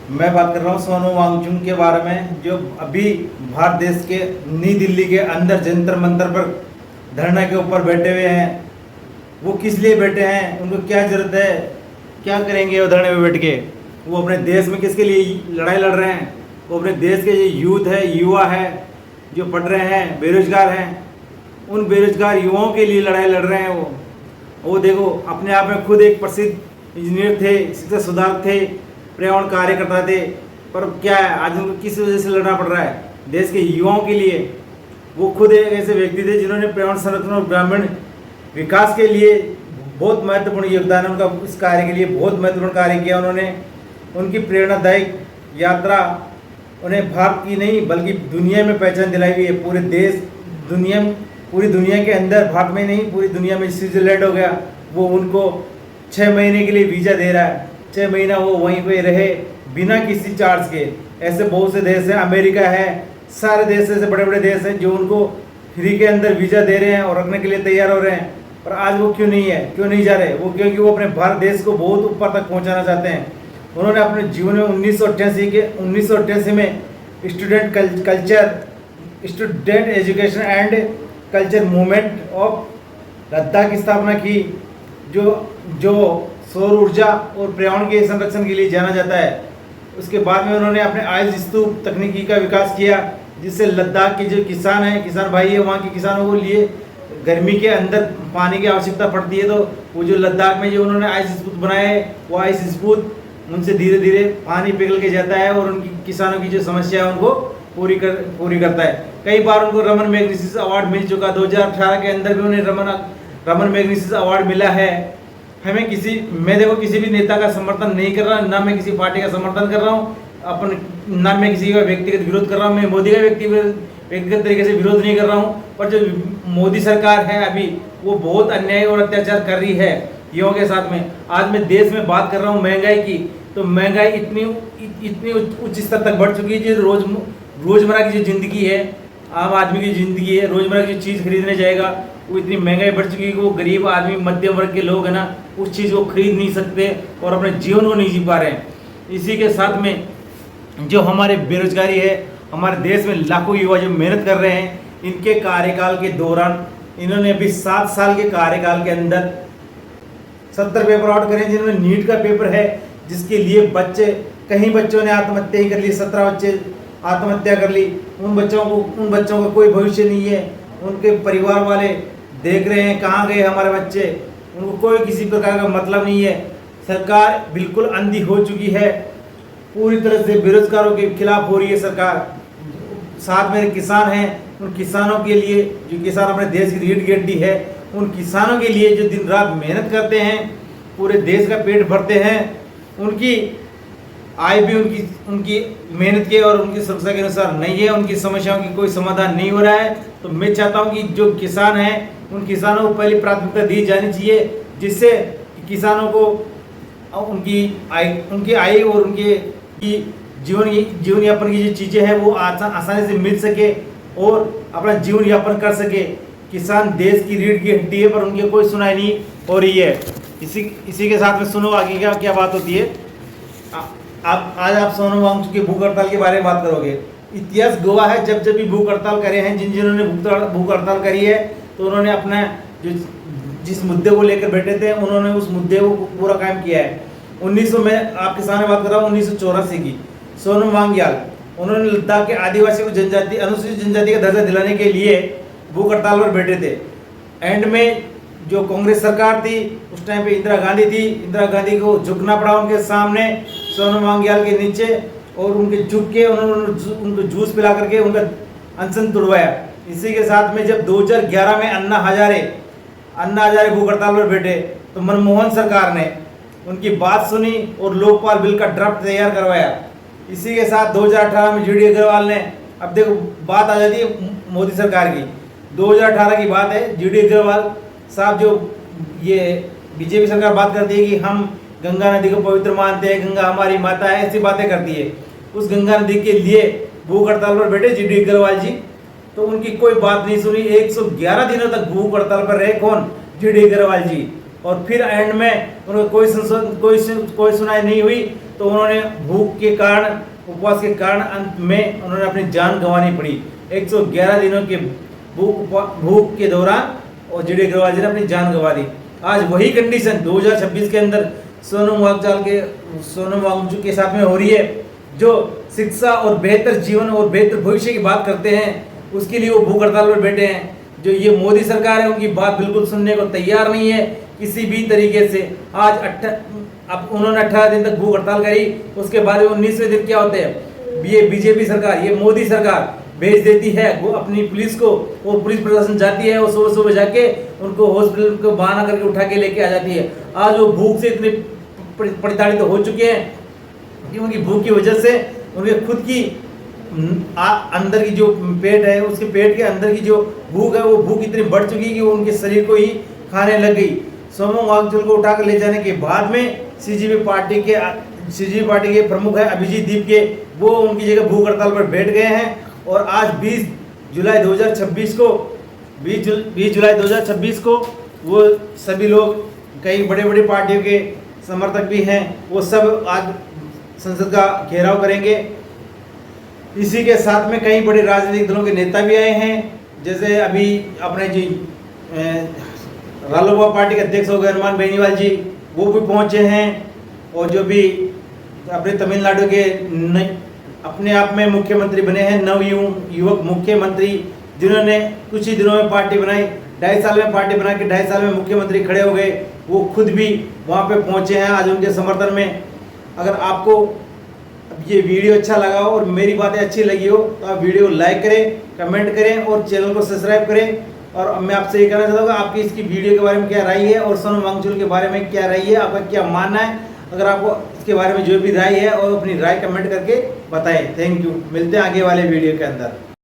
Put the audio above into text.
मैं बात कर रहा हूँ सोनू वांगचुक के बारे में, जो अभी भारत देश के नई दिल्ली के अंदर जंतर मंतर पर धरना के ऊपर बैठे हुए हैं। वो किस लिए बैठे हैं, उनको क्या जरूरत है, क्या करेंगे वो धरने में बैठ के? वो अपने देश में किसके लिए लड़ाई लड़ रहे हैं? वो अपने देश के जो यूथ है, युवा है, जो पढ़ रहे हैं, बेरोजगार हैं, उन बेरोजगार युवाओं के लिए लड़ाई लड़ रहे हैं। वो देखो, अपने आप में खुद एक प्रसिद्ध इंजीनियर थे, शिक्षा सुधारक थे, पर्यावरण कार्यकर्ता थे, पर क्या है आज उनको किस वजह से लड़ना पड़ रहा है? देश के युवाओं के लिए। वो खुद एक ऐसे व्यक्ति थे जिन्होंने पर्यावरण संरक्षण और ग्रामीण विकास के लिए बहुत महत्वपूर्ण योगदान है उनका। इस कार्य के लिए बहुत महत्वपूर्ण कार्य किया उन्होंने। उनकी प्रेरणादायक यात्रा उन्हें भारत की नहीं बल्कि दुनिया में पहचान दिलाई हुई है। पूरे देश, दुनिया, पूरी दुनिया के अंदर, भारत में नहीं पूरी दुनिया में, स्विट्जरलैंड हो गया, वो उनको 6 महीने के लिए वीज़ा दे रहा है। 6 महीना वो वहीं पे रहे बिना किसी चार्ज के। ऐसे बहुत से देश हैं, अमेरिका है, सारे देश ऐसे बड़े बड़े देश हैं जो उनको फ्री के अंदर वीज़ा दे रहे हैं और रखने के लिए तैयार हो रहे हैं। पर आज वो क्यों नहीं है, क्यों नहीं जा रहे? वो क्योंकि वो अपने भारत देश को बहुत ऊपर तक पहुंचाना चाहते हैं। उन्होंने अपने जीवन में 1988 में student education and culture movement of Ladakh की स्थापना की, जो सौर ऊर्जा और पर्यावरण के संरक्षण के लिए जाना जाता है। उसके बाद में उन्होंने अपने आइस स्तूप तकनीकी का विकास किया, जिससे लद्दाख के जो किसान हैं, किसान भाई है, वहाँ के किसानों को लिए गर्मी के अंदर पानी की आवश्यकता पड़ती है। तो वो जो लद्दाख में जो उन्होंने आइस स्तूप बनाए हैं, वो आइस स्तूप उनसे धीरे धीरे पानी पिघल के जाता है और उनकी किसानों की जो समस्या है उनको पूरी करता है। कई बार उनको रमन मैग्नीसी अवार्ड मिल चुका। 2018 के अंदर भी उन्हें रमन मैग्नीसी अवार्ड मिला है। मैं देखो किसी भी नेता का समर्थन नहीं कर रहा, ना मैं किसी पार्टी का समर्थन कर रहा हूँ, ना मैं किसी का व्यक्तिगत विरोध कर रहा हूँ। मैं मोदी का व्यक्तिगत तरीके से विरोध नहीं कर रहा हूँ, पर जो मोदी सरकार है अभी, वो बहुत अन्याय और अत्याचार कर रही है युवाओं के साथ में। आज मैं देश में बात कर रहा हूँ महंगाई की, तो महंगाई इतनी उच्च स्तर तक बढ़ चुकी है। जो रोजमर्रा की जो जिंदगी है, आम आदमी की जिंदगी है, रोजमर्रा की चीज़ खरीदने जाएगा, वो इतनी महंगाई बढ़ चुकी है कि वो गरीब आदमी, मध्यम वर्ग के लोग है ना, उस चीज़ को खरीद नहीं सकते और अपने जीवन को नहीं जी पा रहे हैं। इसी के साथ में जो हमारे बेरोजगारी है, हमारे देश में लाखों युवा जो मेहनत कर रहे हैं, इनके कार्यकाल के दौरान इन्होंने अभी 7 साल के कार्यकाल के अंदर 70 पेपर आउट करे, जिन्होंने नीट का पेपर है जिसके लिए कई बच्चों ने आत्महत्या ही कर ली, 17 बच्चे आत्महत्या कर ली। उन बच्चों का कोई भविष्य नहीं है। उनके परिवार वाले देख रहे हैं कहाँ गए हमारे बच्चे, उनको कोई किसी प्रकार का मतलब नहीं है। सरकार बिल्कुल अंधी हो चुकी है, पूरी तरह से बेरोजगारों के खिलाफ हो रही है सरकार। साथ में किसान हैं, उन किसानों के लिए, जो किसान अपने देश की रीढ़ की हड्डी है, उन किसानों के लिए जो दिन रात मेहनत करते हैं, पूरे देश का पेट भरते हैं, उनकी आय भी उनकी मेहनत के और उनकी सुरक्षा के अनुसार नहीं है। उनकी समस्याओं की कोई समाधान नहीं हो रहा है। तो मैं चाहता हूं कि जो किसान हैं, उन किसानों को पहले प्राथमिकता दी जानी चाहिए, जिससे किसानों को उनकी आय और उनके जीवन यापन की जो चीज़ें हैं वो आसानी से मिल सके और अपना जीवन यापन कर सके। किसान देश की रीढ़ की हड्डी है, पर उनकी कोई सुनाई नहीं हो रही है। इसी के साथ में सुनो आगे क्या बात होती है। आज आप सोनू वांगचुक की भूख हड़ताल के बारे में बात करोगे। इतिहास गवाह है, जब भी भूख हड़ताल करे हैं, जिन्होंने भूख हड़ताल करी है, तो उन्होंने अपना जिस मुद्दे को लेकर बैठे थे, उन्होंने उस मुद्दे को पूरा कायम किया है। 1900 में आपके सामने बात कर रहा हूँ 1984 की। सोनम वांगयाल, उन्होंने लद्दाख के आदिवासी को अनुसूचित जनजाति का दर्जा दिलाने के लिए भूख हड़ताल पर बैठे थे। एंड में जो कांग्रेस सरकार थी उस टाइम पे इंदिरा गांधी थी, इंदिरा गांधी को झुकना पड़ा उनके सामने, सोनम वांगयाल के नीचे, और उनके झुक के उन्होंने उनको जूस पिला करके उनका अनशन तुड़वाया। इसी के साथ में जब 2011 में अन्ना हजारे भूख हड़ताल पर बैठे, तो मनमोहन सरकार ने उनकी बात सुनी और लोकपाल बिल का ड्राफ्ट तैयार करवाया। इसी के साथ 2018 में GD अग्रवाल ने, अब देखो बात आ जाती है मोदी सरकार की, 2018 की बात है। GD अग्रवाल साहब, जो ये बीजेपी सरकार बात करती है कि हम गंगा नदी को पवित्र मानते हैं, गंगा हमारी माता है, ऐसी बातें करती है। उस गंगा नदी के लिए भूख हड़ताल पर बैठे GD अग्रवाल जी, तो उनकी कोई बात नहीं सुनी। 111 दिनों तक भूख हड़ताल पर रहे कौन? GD अग्रवाल जी। और फिर एंड में उनको कोई सुनाई नहीं हुई। तो उन्होंने भूख के कारण, उपवास के कारण अंत में उन्होंने अपनी जान गंवानी पड़ी। 111 दिनों के भूख के दौरान और जीडी अग्रवाल जी ने अपनी जान गंवा दी। आज वही कंडीशन 2026 के अंदर सोनम वांगचुक के साथ में हो रही है, जो शिक्षा और बेहतर जीवन और बेहतर भविष्य की बात करते हैं, उसके लिए वो भूख हड़ताल पर बैठे हैं। जो ये मोदी सरकार है, उनकी बात बिल्कुल सुनने को तैयार नहीं है किसी भी तरीके से। आज अब उन्होंने 18 दिन तक भूख हड़ताल करी, उसके बाद 19वें दिन क्या होते हैं, ये बीजेपी सरकार, ये मोदी सरकार भेज देती है वो अपनी पुलिस को, और पुलिस प्रशासन जाती है और सुबह सुबह जाके उनको हॉस्पिटल को बहाना करके उठा के लेके आ जाती है। आज वो भूख से इतने प्रताड़ित हो चुके हैं कि उनकी भूख की वजह से उनके खुद की अंदर की जो पेट है, उसके पेट के अंदर की जो भूख है, वो भूख इतनी बढ़ चुकी कि वो उनके शरीर को ही खाने लग गई। सोनम वांगचुक को उठाकर ले जाने के बाद में सीजीपी पार्टी के प्रमुख है अभिजीत दीप के, वो उनकी जगह भूख हड़ताल पर बैठ गए हैं। और आज 20 जुलाई 2026 को वो सभी लोग, कई बड़े बड़े पार्टियों के समर्थक भी हैं, वो सब आज संसद का घेराव करेंगे। इसी के साथ में कई बड़े राजनीतिक दलों के नेता भी आए हैं, जैसे अभी अपने जी रालोपा पार्टी के अध्यक्ष हो गए हनुमान बेनीवाल जी, वो भी पहुंचे हैं। और जो भी अपने तमिलनाडु के अपने आप में मुख्यमंत्री बने हैं, युवक मुख्यमंत्री, जिन्होंने कुछ ही दिनों में पार्टी बनाई, 2.5 साल में पार्टी बना के 2.5 साल में मुख्यमंत्री खड़े हो गए, वो खुद भी वहाँ पे पहुँचे हैं आज उनके समर्थन में। अगर आपको ये वीडियो अच्छा लगा हो और मेरी बातें अच्छी लगी हो तो आप वीडियो लाइक करें, कमेंट करें और चैनल को सब्सक्राइब करें। और मैं आपसे ये कहना चाहता हूँ आपकी इसकी वीडियो के बारे में क्या राय है और सोनम वांगचुक के बारे में क्या राय है, आपका क्या मानना है। अगर आपको इसके बारे में जो भी राय है और अपनी राय कमेंट करके बताएं। थैंक यू, मिलते हैं आगे वाले वीडियो के अंदर।